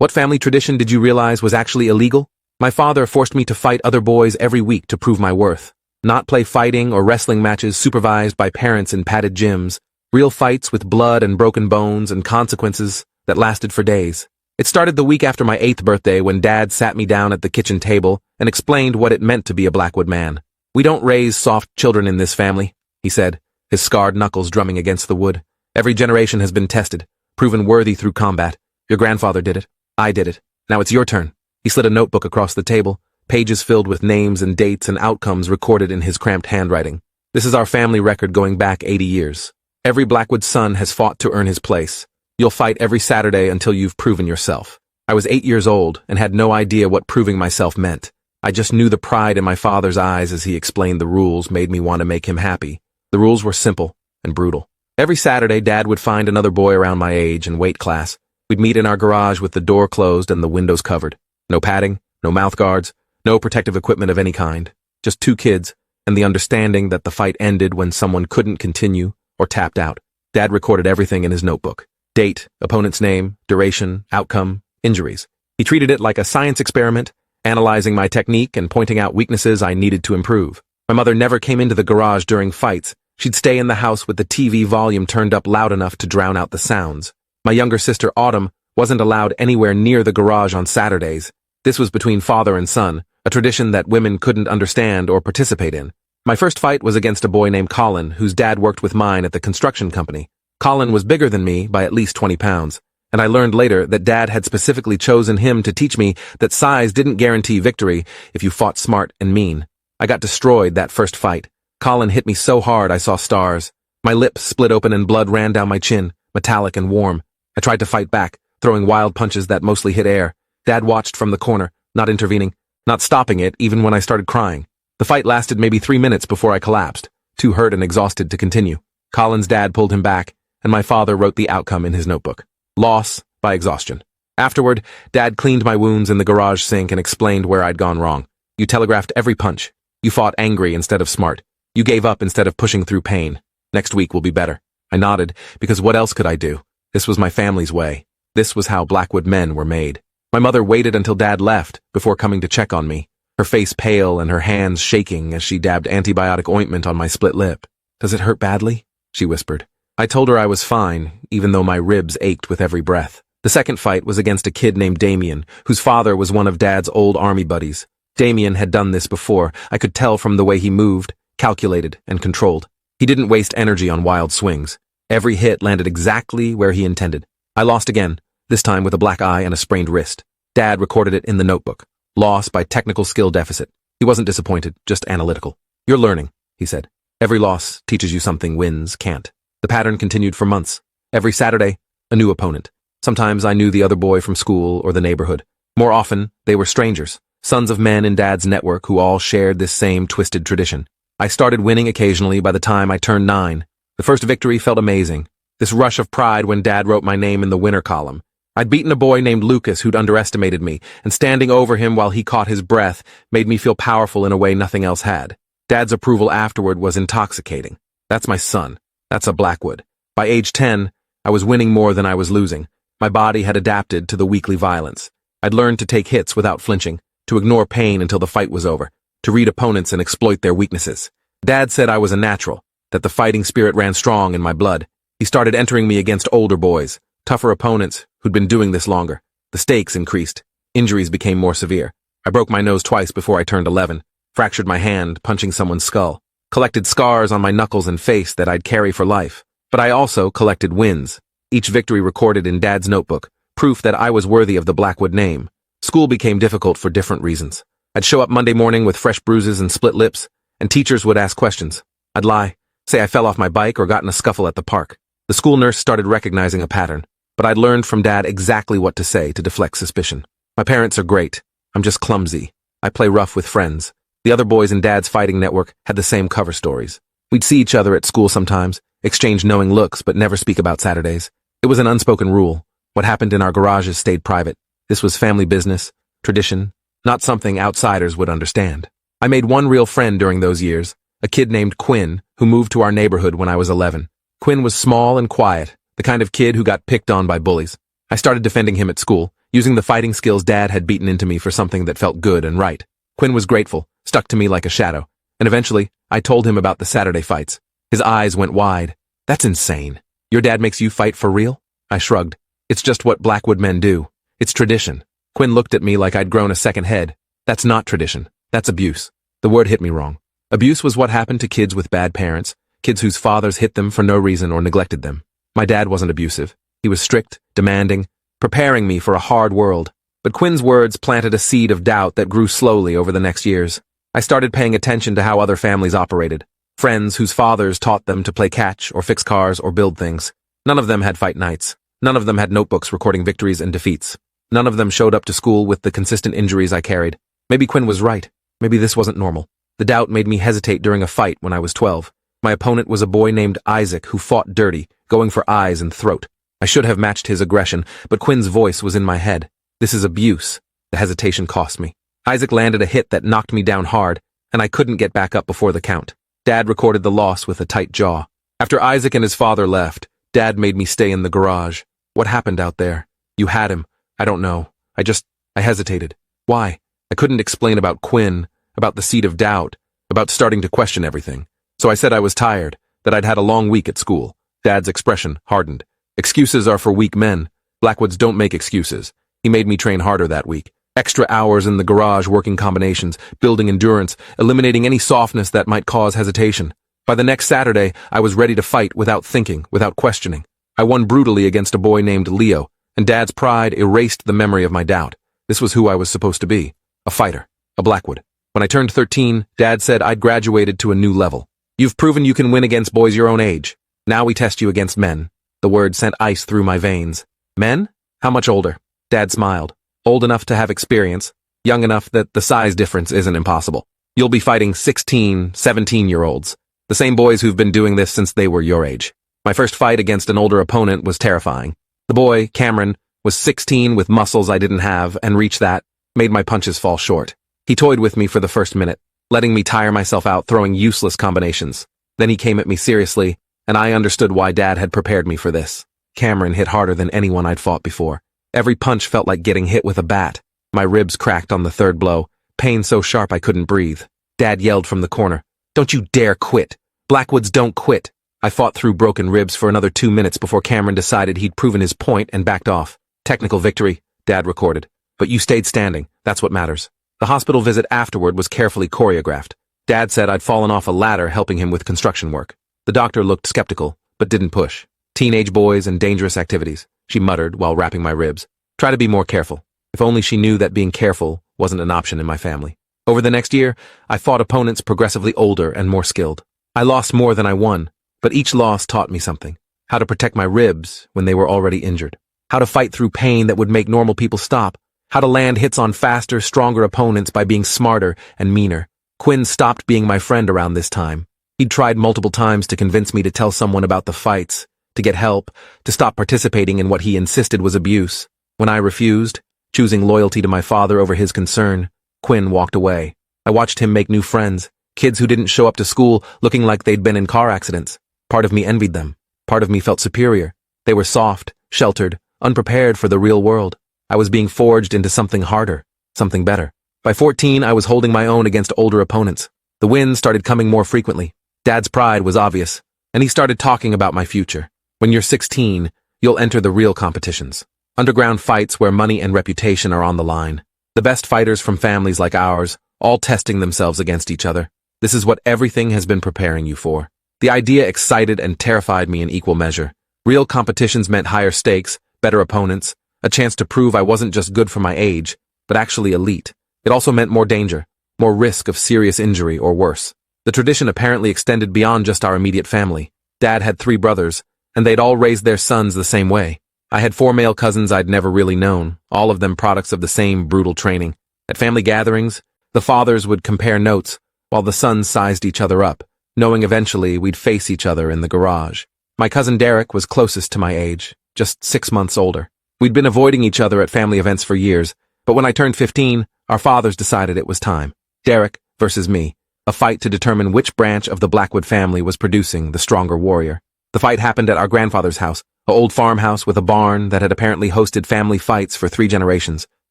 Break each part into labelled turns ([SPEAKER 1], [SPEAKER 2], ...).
[SPEAKER 1] What family tradition did you realize was actually illegal? My father forced me to fight other boys every week to prove my worth. Not play fighting or wrestling matches supervised by parents in padded gyms. Real fights with blood and broken bones and consequences that lasted for days. It started the week after my 8th birthday when Dad sat me down at the kitchen table and explained what it meant to be a Blackwood man. "We don't raise soft children in this family," he said, his scarred knuckles drumming against the wood. "Every generation has been tested, proven worthy through combat. Your grandfather did it. I did it. Now it's your turn." He slid a notebook across the table, pages filled with names and dates and outcomes recorded in his cramped handwriting. "This is our family record going back 80 years. Every Blackwood son has fought to earn his place. You'll fight every Saturday until you've proven yourself." I was 8 years old and had no idea what proving myself meant. I just knew the pride in my father's eyes as he explained the rules made me want to make him happy. The rules were simple and brutal. Every Saturday, Dad would find another boy around my age and weight class. We'd meet in our garage with the door closed and the windows covered. No padding, no mouth guards, no protective equipment of any kind. Just two kids, and the understanding that the fight ended when someone couldn't continue or tapped out. Dad recorded everything in his notebook. Date, opponent's name, duration, outcome, injuries. He treated it like a science experiment, analyzing my technique and pointing out weaknesses I needed to improve. My mother never came into the garage during fights. She'd stay in the house with the TV volume turned up loud enough to drown out the sounds. My younger sister, Autumn, wasn't allowed anywhere near the garage on Saturdays. This was between father and son, a tradition that women couldn't understand or participate in. My first fight was against a boy named Colin, whose dad worked with mine at the construction company. Colin was bigger than me by at least 20 pounds, and I learned later that Dad had specifically chosen him to teach me that size didn't guarantee victory if you fought smart and mean. I got destroyed that first fight. Colin hit me so hard I saw stars. My lips split open and blood ran down my chin, metallic and warm. I tried to fight back, throwing wild punches that mostly hit air. Dad watched from the corner, not intervening, not stopping it even when I started crying. The fight lasted maybe 3 minutes before I collapsed, too hurt and exhausted to continue. Colin's dad pulled him back, and my father wrote the outcome in his notebook. Loss by exhaustion. Afterward, Dad cleaned my wounds in the garage sink and explained where I'd gone wrong. "You telegraphed every punch. You fought angry instead of smart. You gave up instead of pushing through pain. Next week will be better." I nodded, because what else could I do? This was my family's way. This was how Blackwood men were made. My mother waited until Dad left before coming to check on me, her face pale and her hands shaking as she dabbed antibiotic ointment on my split lip. "Does it hurt badly?" she whispered. I told her I was fine, even though my ribs ached with every breath. The second fight was against a kid named Damien, whose father was one of Dad's old army buddies. Damien had done this before. I could tell from the way he moved, calculated, and controlled. He didn't waste energy on wild swings. Every hit landed exactly where he intended. I lost again, this time with a black eye and a sprained wrist. Dad recorded it in the notebook. Loss by technical skill deficit. He wasn't disappointed, just analytical. "You're learning," he said. "Every loss teaches you something wins can't." The pattern continued for months. Every Saturday, a new opponent. Sometimes I knew the other boy from school or the neighborhood. More often, they were strangers, sons of men in Dad's network who all shared this same twisted tradition. I started winning occasionally by the time I turned 9. The first victory felt amazing. This rush of pride when Dad wrote my name in the winner column. I'd beaten a boy named Lucas who'd underestimated me, and standing over him while he caught his breath made me feel powerful in a way nothing else had. Dad's approval afterward was intoxicating. That's my son. That's a Blackwood. By age 10, I was winning more than I was losing. My body had adapted to the weekly violence. I'd learned to take hits without flinching, to ignore pain until the fight was over, to read opponents and exploit their weaknesses. Dad said I was a natural, that the fighting spirit ran strong in my blood. He started entering me against older boys, tougher opponents who'd been doing this longer. The stakes increased. Injuries became more severe. I broke my nose twice before I turned 11, fractured my hand punching someone's skull, collected scars on my knuckles and face that I'd carry for life. But I also collected wins, each victory recorded in Dad's notebook, proof that I was worthy of the Blackwood name. School became difficult for different reasons. I'd show up Monday morning with fresh bruises and split lips, and teachers would ask questions. I'd lie, say I fell off my bike or got in a scuffle at the park. The school nurse started recognizing a pattern, but I'd learned from Dad exactly what to say to deflect suspicion. "My parents are great. I'm just clumsy. I play rough with friends." The other boys in Dad's fighting network had the same cover stories. We'd see each other at school sometimes, exchange knowing looks but never speak about Saturdays. It was an unspoken rule. What happened in our garages stayed private. This was family business, tradition, not something outsiders would understand. I made one real friend during those years, a kid named Quinn, who moved to our neighborhood when I was 11. Quinn was small and quiet, the kind of kid who got picked on by bullies. I started defending him at school, using the fighting skills Dad had beaten into me for something that felt good and right. Quinn was grateful, stuck to me like a shadow, and eventually, I told him about the Saturday fights. His eyes went wide. That's insane. Your dad makes you fight for real? I shrugged. It's just what Blackwood men do. It's tradition. Quinn looked at me like I'd grown a second head. That's not tradition. That's abuse. The word hit me wrong. Abuse was what happened to kids with bad parents, kids whose fathers hit them for no reason or neglected them. My dad wasn't abusive. He was strict, demanding, preparing me for a hard world. But Quinn's words planted a seed of doubt that grew slowly over the next years. I started paying attention to how other families operated. Friends whose fathers taught them to play catch or fix cars or build things. None of them had fight nights. None of them had notebooks recording victories and defeats. None of them showed up to school with the consistent injuries I carried. Maybe Quinn was right. Maybe this wasn't normal. The doubt made me hesitate during a fight when I was 12. My opponent was a boy named Isaac who fought dirty, going for eyes and throat. I should have matched his aggression, but Quinn's voice was in my head. This is abuse. The hesitation cost me. Isaac landed a hit that knocked me down hard, and I couldn't get back up before the count. Dad recorded the loss with a tight jaw. After Isaac and his father left, Dad made me stay in the garage. What happened out there? You had him. I don't know. I hesitated. Why? I couldn't explain about Quinn, about the seed of doubt, about starting to question everything. So I said I was tired, that I'd had a long week at school. Dad's expression hardened. Excuses are for weak men. Blackwoods don't make excuses. He made me train harder that week. Extra hours in the garage working combinations, building endurance, eliminating any softness that might cause hesitation. By the next Saturday, I was ready to fight without thinking, without questioning. I won brutally against a boy named Leo, and Dad's pride erased the memory of my doubt. This was who I was supposed to be. A fighter. A Blackwood. When I turned 13, Dad said I'd graduated to a new level. You've proven you can win against boys your own age. Now we test you against men. The word sent ice through my veins. Men? How much older? Dad smiled. Old enough to have experience. Young enough that the size difference isn't impossible. You'll be fighting 16, 17-year-olds. The same boys who've been doing this since they were your age. My first fight against an older opponent was terrifying. The boy, Cameron, was 16 with muscles I didn't have, and reached that, made my punches fall short. He toyed with me for the first minute, letting me tire myself out throwing useless combinations. Then he came at me seriously, and I understood why Dad had prepared me for this. Cameron hit harder than anyone I'd fought before. Every punch felt like getting hit with a bat. My ribs cracked on the third blow, pain so sharp I couldn't breathe. Dad yelled from the corner, "Don't you dare quit! Blackwoods don't quit!" I fought through broken ribs for another 2 minutes before Cameron decided he'd proven his point and backed off. Technical victory, Dad recorded. But you stayed standing. That's what matters. The hospital visit afterward was carefully choreographed. Dad said I'd fallen off a ladder helping him with construction work. The doctor looked skeptical, but didn't push. Teenage boys and dangerous activities, she muttered while wrapping my ribs. Try to be more careful. If only she knew that being careful wasn't an option in my family. Over the next year, I fought opponents progressively older and more skilled. I lost more than I won, but each loss taught me something. How to protect my ribs when they were already injured. How to fight through pain that would make normal people stop. How to land hits on faster, stronger opponents by being smarter and meaner. Quinn stopped being my friend around this time. He'd tried multiple times to convince me to tell someone about the fights, to get help, to stop participating in what he insisted was abuse. When I refused, choosing loyalty to my father over his concern, Quinn walked away. I watched him make new friends, kids who didn't show up to school looking like they'd been in car accidents. Part of me envied them. Part of me felt superior. They were soft, sheltered, unprepared for the real world. I was being forged into something harder, something better. By 14, I was holding my own against older opponents. The wins started coming more frequently. Dad's pride was obvious, and he started talking about my future. When you're 16, you'll enter the real competitions. Underground fights where money and reputation are on the line. The best fighters from families like ours, all testing themselves against each other. This is what everything has been preparing you for. The idea excited and terrified me in equal measure. Real competitions meant higher stakes, better opponents, a chance to prove I wasn't just good for my age, but actually elite. It also meant more danger, more risk of serious injury or worse. The tradition apparently extended beyond just our immediate family. Dad had 3 brothers, and they'd all raised their sons the same way. I had 4 male cousins I'd never really known, all of them products of the same brutal training. At family gatherings, the fathers would compare notes, while the sons sized each other up, knowing eventually we'd face each other in the garage. My cousin Derek was closest to my age, just 6 months older. We'd been avoiding each other at family events for years, but when I turned 15, our fathers decided it was time. Derek versus me, a fight to determine which branch of the Blackwood family was producing the stronger warrior. The fight happened at our grandfather's house, An old farmhouse with a barn that had apparently hosted family fights for 3 generations.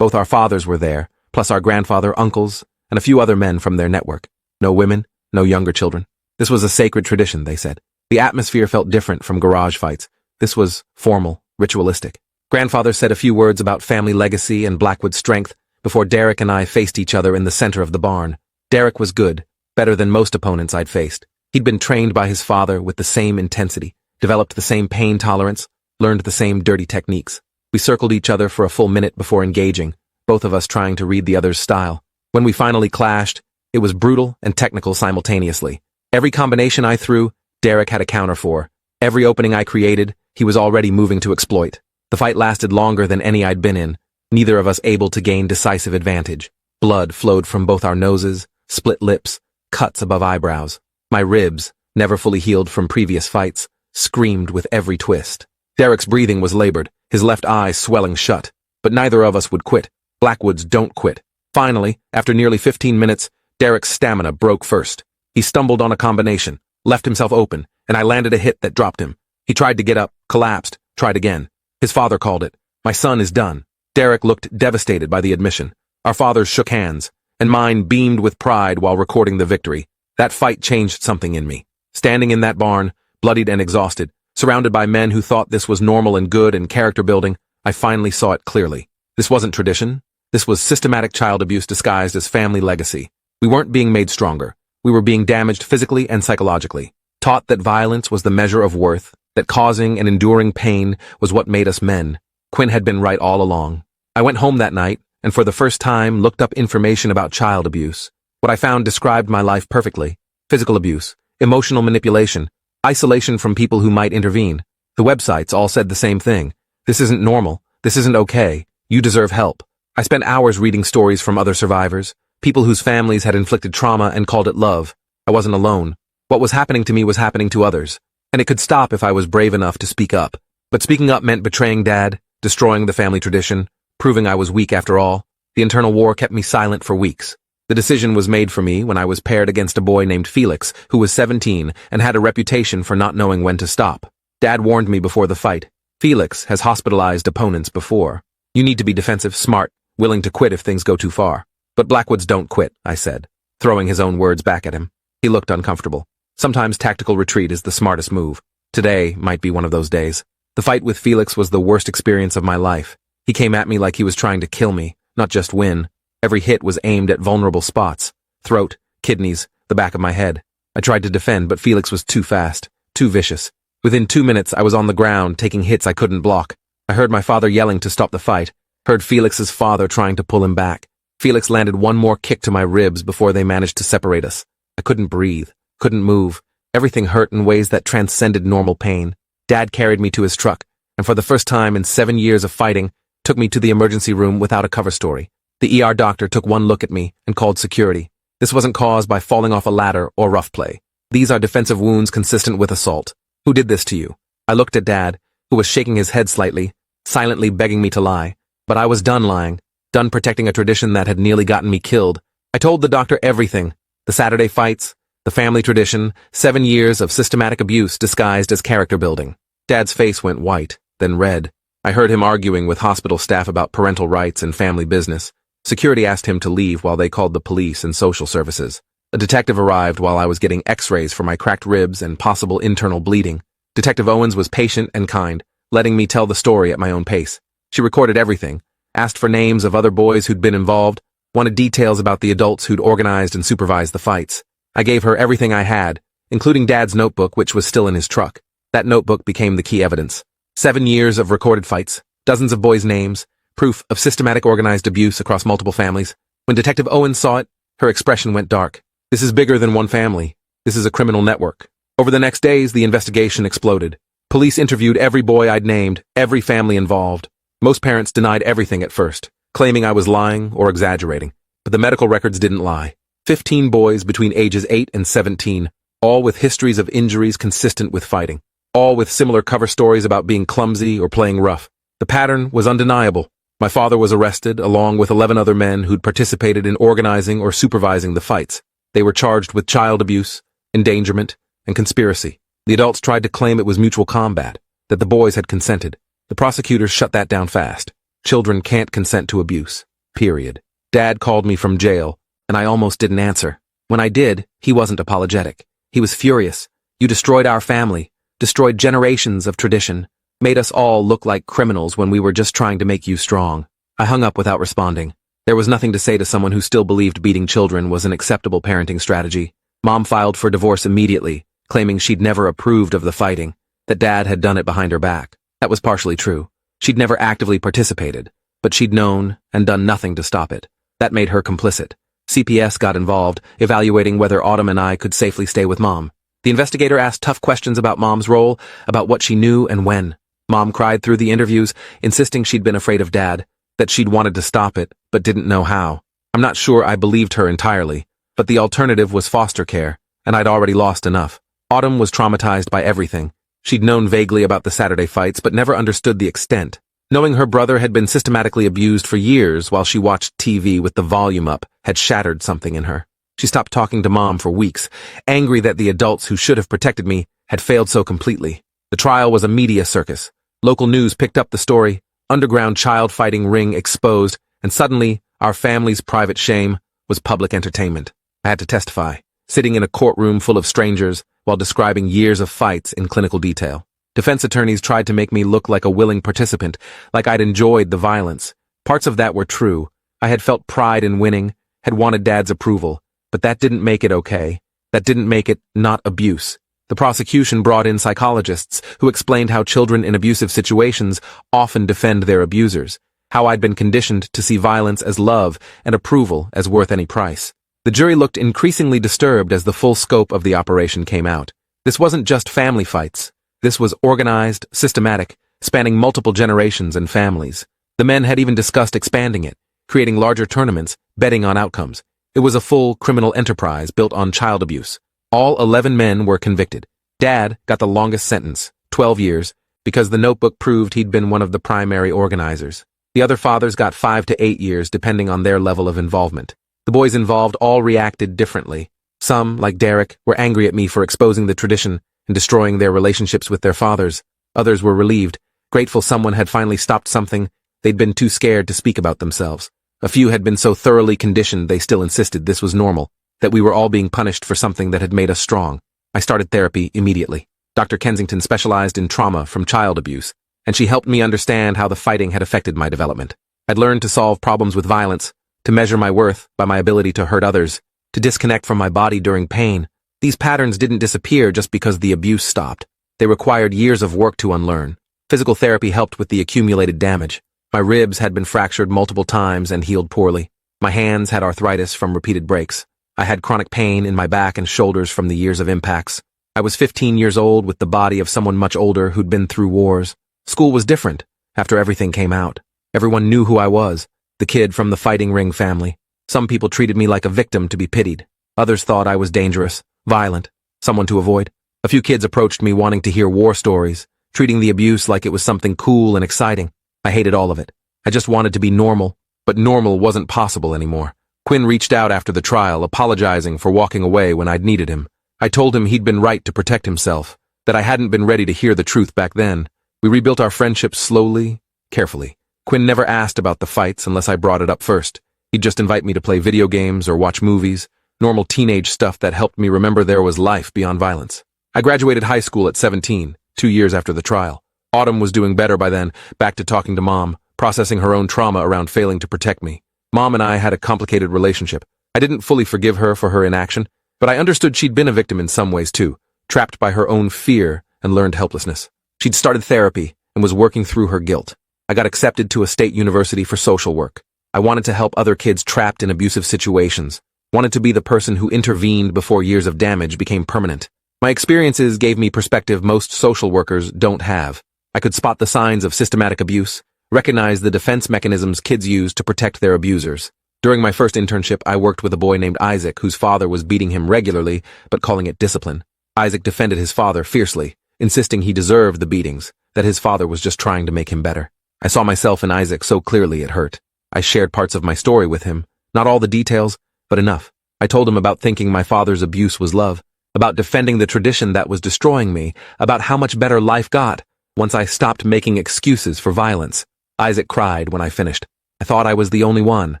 [SPEAKER 1] Both our fathers were there, plus our grandfather, uncles, and a few other men from their network. No women, no younger children. This was a sacred tradition, they said. The atmosphere felt different from garage fights. This was formal, ritualistic. Grandfather said a few words about family legacy and Blackwood's strength before Derek and I faced each other in the center of the barn. Derek was good, better than most opponents I'd faced. He'd been trained by his father with the same intensity, developed the same pain tolerance, learned the same dirty techniques. We circled each other for a full minute before engaging, both of us trying to read the other's style. When we finally clashed, it was brutal and technical simultaneously. Every combination I threw, Derek had a counter for. Every opening I created, he was already moving to exploit. The fight lasted longer than any I'd been in, neither of us able to gain decisive advantage. Blood flowed from both our noses, split lips, cuts above eyebrows. My ribs, never fully healed from previous fights, screamed with every twist. Derek's breathing was labored, his left eye swelling shut. But neither of us would quit. Blackwoods don't quit. Finally, after nearly 15 minutes, Derek's stamina broke first. He stumbled on a combination, left himself open, and I landed a hit that dropped him. He tried to get up, collapsed, tried again. His father called it. My son is done. Derek looked devastated by the admission. Our fathers shook hands, and mine beamed with pride while recording the victory. That fight changed something in me. Standing in that barn, bloodied and exhausted, surrounded by men who thought this was normal and good and character building, I finally saw it clearly. This wasn't tradition. This was systematic child abuse disguised as family legacy. We weren't being made stronger. We were being damaged physically and psychologically. Taught that violence was the measure of worth, that causing and enduring pain was what made us men. Quinn had been right all along. I went home that night, and for the first time looked up information about child abuse. What I found described my life perfectly. Physical abuse, emotional manipulation, isolation from people who might intervene. The websites all said the same thing. This isn't normal. This isn't okay. You deserve help. I spent hours reading stories from other survivors, people whose families had inflicted trauma and called it love. I wasn't alone. What was happening to me was happening to others, and it could stop if I was brave enough to speak up. But speaking up meant betraying Dad, destroying the family tradition, proving I was weak after all. The internal war kept me silent for weeks. The decision was made for me when I was paired against a boy named Felix, who was 17 and had a reputation for not knowing when to stop. Dad warned me before the fight. Felix has hospitalized opponents before. You need to be defensive, smart, willing to quit if things go too far. But Blackwoods don't quit, I said, throwing his own words back at him. He looked uncomfortable. Sometimes tactical retreat is the smartest move. Today might be one of those days. The fight with Felix was the worst experience of my life. He came at me like he was trying to kill me, not just win. Every hit was aimed at vulnerable spots. Throat, kidneys, the back of my head. I tried to defend, but Felix was too fast, too vicious. Within 2 minutes, I was on the ground, taking hits I couldn't block. I heard my father yelling to stop the fight. Heard Felix's father trying to pull him back. Felix landed one more kick to my ribs before they managed to separate us. I couldn't breathe, couldn't move. Everything hurt in ways that transcended normal pain. Dad carried me to his truck, and for the first time in 7 years of fighting, took me to the emergency room without a cover story. The ER doctor took one look at me and called security. This wasn't caused by falling off a ladder or rough play. These are defensive wounds consistent with assault. Who did this to you? I looked at Dad, who was shaking his head slightly, silently begging me to lie. But I was done lying, done protecting a tradition that had nearly gotten me killed. I told the doctor everything. The Saturday fights, the family tradition, 7 years of systematic abuse disguised as character building. Dad's face went white, then red. I heard him arguing with hospital staff about parental rights and family business. Security asked him to leave while they called the police and social services. A detective arrived while I was getting x-rays for my cracked ribs and possible internal bleeding. Detective Owens was patient and kind, letting me tell the story at my own pace. She recorded everything, asked for names of other boys who'd been involved, wanted details about the adults who'd organized and supervised the fights. I gave her everything I had, including Dad's notebook, which was still in his truck. That notebook became the key evidence. 7 years of recorded fights, dozens of boys' names, proof of systematic organized abuse across multiple families. When Detective Owens saw it, her expression went dark. This is bigger than one family. This is a criminal network. Over the next days, the investigation exploded. Police interviewed every boy I'd named, every family involved. Most parents denied everything at first, claiming I was lying or exaggerating. But the medical records didn't lie. 15 boys between ages 8 and 17, all with histories of injuries consistent with fighting. All with similar cover stories about being clumsy or playing rough. The pattern was undeniable. My father was arrested, along with 11 other men who'd participated in organizing or supervising the fights. They were charged with child abuse, endangerment, and conspiracy. The adults tried to claim it was mutual combat, that the boys had consented. The prosecutors shut that down fast. Children can't consent to abuse. Period. Dad called me from jail, and I almost didn't answer. When I did, he wasn't apologetic. He was furious. You destroyed our family, destroyed generations of tradition, made us all look like criminals when we were just trying to make you strong. I hung up without responding. There was nothing to say to someone who still believed beating children was an acceptable parenting strategy. Mom filed for divorce immediately, claiming she'd never approved of the fighting, that Dad had done it behind her back. That was partially true. She'd never actively participated, but she'd known and done nothing to stop it. That made her complicit. CPS got involved, evaluating whether Autumn and I could safely stay with Mom. The investigator asked tough questions about Mom's role, about what she knew and when. Mom cried through the interviews, insisting she'd been afraid of Dad, that she'd wanted to stop it, but didn't know how. I'm not sure I believed her entirely, but the alternative was foster care, and I'd already lost enough. Autumn was traumatized by everything. She'd known vaguely about the Saturday fights, but never understood the extent. Knowing her brother had been systematically abused for years while she watched TV with the volume up had shattered something in her. She stopped talking to Mom for weeks, angry that the adults who should have protected me had failed so completely. The trial was a media circus. Local news picked up the story, underground child fighting ring exposed, and suddenly, our family's private shame was public entertainment. I had to testify, sitting in a courtroom full of strangers while describing years of fights in clinical detail. Defense attorneys tried to make me look like a willing participant, like I'd enjoyed the violence. Parts of that were true. I had felt pride in winning, had wanted Dad's approval, but that didn't make it okay. That didn't make it not abuse. The prosecution brought in psychologists who explained how children in abusive situations often defend their abusers, how I'd been conditioned to see violence as love and approval as worth any price. The jury looked increasingly disturbed as the full scope of the operation came out. This wasn't just family fights. This was organized, systematic, spanning multiple generations and families. The men had even discussed expanding it, creating larger tournaments, betting on outcomes. It was a full criminal enterprise built on child abuse. All 11 men were convicted. Dad got the longest sentence, 12 years, because the notebook proved he'd been one of the primary organizers. The other fathers got 5 to 8 years depending on their level of involvement. The boys involved all reacted differently. Some, like Derek, were angry at me for exposing the tradition and destroying their relationships with their fathers. Others were relieved, grateful someone had finally stopped something they'd been too scared to speak about themselves. A few had been so thoroughly conditioned they still insisted this was normal, that we were all being punished for something that had made us strong. I started therapy immediately. Dr. Kensington specialized in trauma from child abuse, and she helped me understand how the fighting had affected my development. I'd learned to solve problems with violence, to measure my worth by my ability to hurt others, to disconnect from my body during pain. These patterns didn't disappear just because the abuse stopped. They required years of work to unlearn. Physical therapy helped with the accumulated damage. My ribs had been fractured multiple times and healed poorly. My hands had arthritis from repeated breaks. I had chronic pain in my back and shoulders from the years of impacts. I was 15 years old with the body of someone much older who'd been through wars. School was different after everything came out. Everyone knew who I was, the kid from the fighting ring family. Some people treated me like a victim to be pitied. Others thought I was dangerous, violent, someone to avoid. A few kids approached me wanting to hear war stories, treating the abuse like it was something cool and exciting. I hated all of it. I just wanted to be normal, but normal wasn't possible anymore. Quinn reached out after the trial, apologizing for walking away when I'd needed him. I told him he'd been right to protect himself, that I hadn't been ready to hear the truth back then. We rebuilt our friendship slowly, carefully. Quinn never asked about the fights unless I brought it up first. He'd just invite me to play video games or watch movies, normal teenage stuff that helped me remember there was life beyond violence. I graduated high school at 17, 2 years after the trial. Autumn was doing better by then, back to talking to Mom, processing her own trauma around failing to protect me. Mom and I had a complicated relationship. I didn't fully forgive her for her inaction, but I understood she'd been a victim in some ways too, trapped by her own fear and learned helplessness. She'd started therapy and was working through her guilt. I got accepted to a state university for social work. I wanted to help other kids trapped in abusive situations, wanted to be the person who intervened before years of damage became permanent. My experiences gave me perspective most social workers don't have. I could spot the signs of systematic abuse, recognize the defense mechanisms kids use to protect their abusers. During my first internship, I worked with a boy named Isaac whose father was beating him regularly, but calling it discipline. Isaac defended his father fiercely, insisting he deserved the beatings, that his father was just trying to make him better. I saw myself in Isaac so clearly it hurt. I shared parts of my story with him, not all the details, but enough. I told him about thinking my father's abuse was love, about defending the tradition that was destroying me, about how much better life got once I stopped making excuses for violence. Isaac cried when I finished. I thought I was the only one.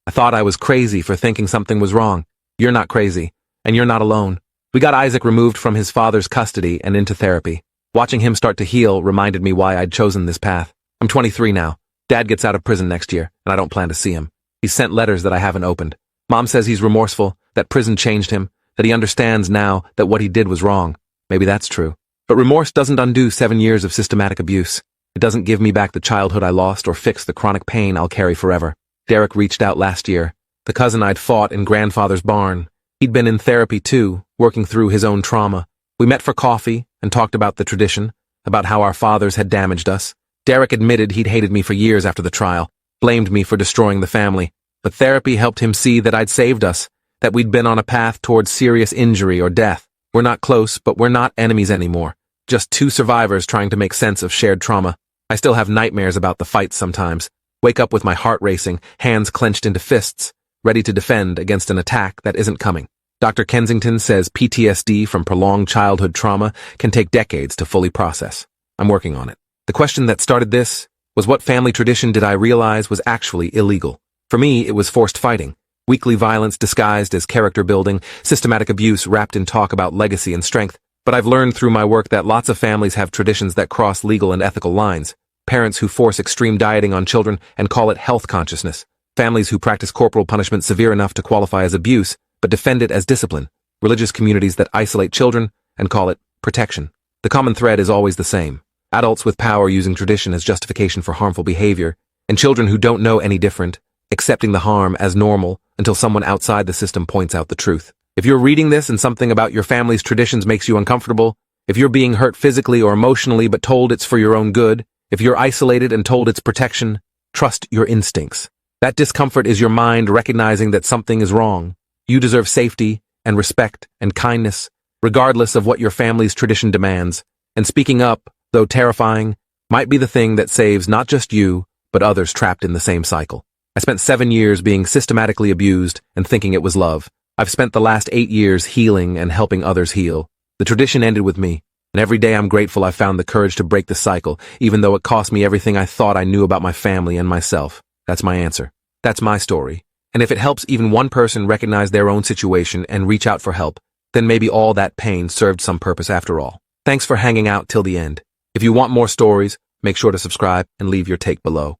[SPEAKER 1] I thought I was crazy for thinking something was wrong. You're not crazy, and you're not alone. We got Isaac removed from his father's custody and into therapy. Watching him start to heal reminded me why I'd chosen this path. I'm 23 now. Dad gets out of prison next year, and I don't plan to see him. He's sent letters that I haven't opened. Mom says he's remorseful, that prison changed him, that he understands now that what he did was wrong. Maybe that's true. But remorse doesn't undo 7 years of systematic abuse. It doesn't give me back the childhood I lost or fix the chronic pain I'll carry forever. Derek reached out last year, the cousin I'd fought in grandfather's barn. He'd been in therapy too, working through his own trauma. We met for coffee and talked about the tradition, about how our fathers had damaged us. Derek admitted he'd hated me for years after the trial, blamed me for destroying the family. But therapy helped him see that I'd saved us, that we'd been on a path towards serious injury or death. We're not close, but we're not enemies anymore. Just two survivors trying to make sense of shared trauma. I still have nightmares about the fights sometimes. Wake up with my heart racing, hands clenched into fists, ready to defend against an attack that isn't coming. Dr. Kensington says PTSD from prolonged childhood trauma can take decades to fully process. I'm working on it. The question that started this was, what family tradition did I realize was actually illegal? For me, it was forced fighting. Weekly violence disguised as character building, systematic abuse wrapped in talk about legacy and strength. But I've learned through my work that lots of families have traditions that cross legal and ethical lines. Parents who force extreme dieting on children and call it health consciousness. Families who practice corporal punishment severe enough to qualify as abuse, but defend it as discipline. Religious communities that isolate children and call it protection. The common thread is always the same. Adults with power using tradition as justification for harmful behavior, and children who don't know any different, accepting the harm as normal until someone outside the system points out the truth. If you're reading this and something about your family's traditions makes you uncomfortable, if you're being hurt physically or emotionally but told it's for your own good, if you're isolated and told it's protection, trust your instincts. That discomfort is your mind recognizing that something is wrong. You deserve safety and respect and kindness, regardless of what your family's tradition demands. And speaking up, though terrifying, might be the thing that saves not just you, but others trapped in the same cycle. I spent 7 years being systematically abused and thinking it was love. I've spent the last 8 years healing and helping others heal. The tradition ended with me, and every day I'm grateful I found the courage to break the cycle, even though it cost me everything I thought I knew about my family and myself. That's my answer. That's my story. And if it helps even one person recognize their own situation and reach out for help, then maybe all that pain served some purpose after all. Thanks for hanging out till the end. If you want more stories, make sure to subscribe and leave your take below.